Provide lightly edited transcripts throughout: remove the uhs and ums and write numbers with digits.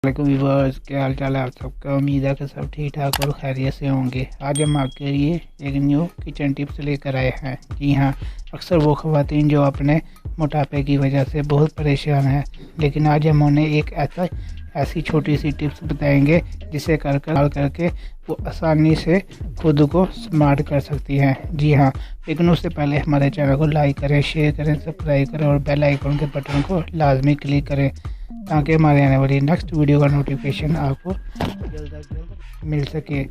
वालेकुम व्यूअर्स, क्या हाल चाल है आप सबका। उम्मीद है कि सब ठीक ठाक और खैरियत से होंगे। आज हम आपके लिए एक न्यू किचन टिप्स लेकर आए हैं। जी हाँ, अक्सर वो ख़वातीन जो अपने मोटापे की वजह से बहुत परेशान हैं, लेकिन आज हम उन्हें एक ऐसी छोटी सी टिप्स बताएंगे जिसे करके वो आसानी से खुद को स्मार्ट कर सकती हैं। जी हाँ, लेकिन उससे पहले हमारे चैनल को लाइक करें, शेयर करें, सब्सक्राइब करें और बेल आइकन के बटन को लाजमी क्लिक करें ताकि हमारे आने वाली नेक्स्ट वीडियो का नोटिफिकेशन आपको जल्द अज जल्द मिल सके।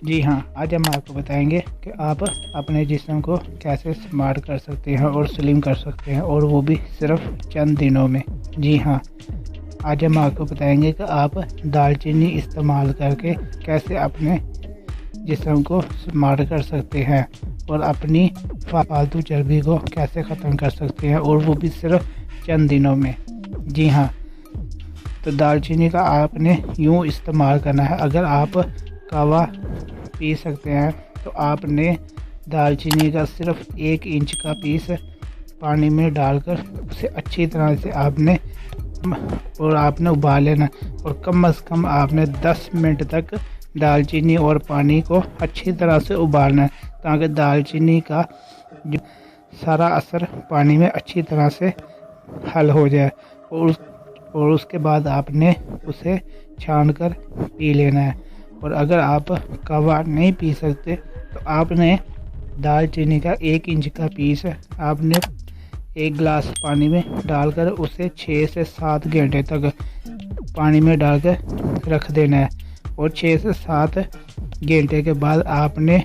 जी हाँ, आज हम आपको बताएंगे कि आप अपने जिस्म को कैसे स्मार्ट कर सकते हैं और स्लिम कर सकते हैं, और वो भी सिर्फ चंद दिनों में। जी हाँ, आज हम आपको बताएंगे कि आप दालचीनी इस्तेमाल करके कैसे अपने जिस्म को स्मार्ट कर सकते हैं और अपनी फालतू चर्बी को कैसे ख़त्म कर सकते हैं, और वो भी सिर्फ चंद दिनों में। जी हाँ, तो दालचीनी का आपने यूँ इस्तेमाल करना है। अगर आप कहवा पी सकते हैं तो आपने दालचीनी का सिर्फ 1 इंच का पीस पानी में डालकर उसे अच्छी तरह से आपने उबाल लेना, और कम से कम आपने 10 मिनट तक दालचीनी और पानी को अच्छी तरह से उबालना है ताकि दालचीनी का जो सारा असर पानी में अच्छी तरह से हल हो जाए, और उसके बाद आपने उसे छान कर पी लेना है। और अगर आप कहवा नहीं पी सकते तो आपने दालचीनी का 1 इंच का पीस आपने 1 गिलास पानी में डालकर उसे 6 से 7 घंटे तक पानी में डालकर रख देना है, और 6 से 7 घंटे के बाद आपने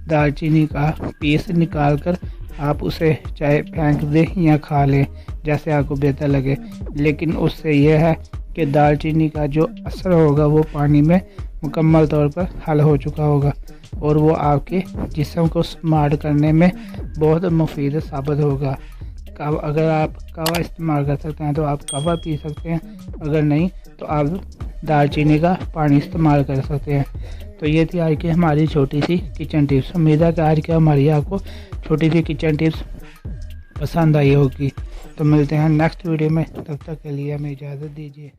दालचीनी का पीस निकाल कर आप उसे चाहे फेंक दें या खा लें, जैसे आपको बेहतर लगे। लेकिन उससे यह है कि दालचीनी का जो असर होगा वो पानी में मुकम्मल तौर पर हल हो चुका होगा, और वो आपके जिस्म को स्मार्ट करने में बहुत मुफीद साबित होगा। अगर आप कहवा इस्तेमाल कर सकते हैं तो आप कहवा पी सकते हैं, अगर नहीं तो आप दालचीनी का पानी इस्तेमाल कर सकते हैं। तो ये थी आज की हमारी छोटी सी किचन टिप्स। उम्मीद है कि आज की हमारी आपको छोटी सी किचन टिप्स पसंद आई होगी। तो मिलते हैं नेक्स्ट वीडियो में, तब तक के लिए हमें इजाज़त दीजिए।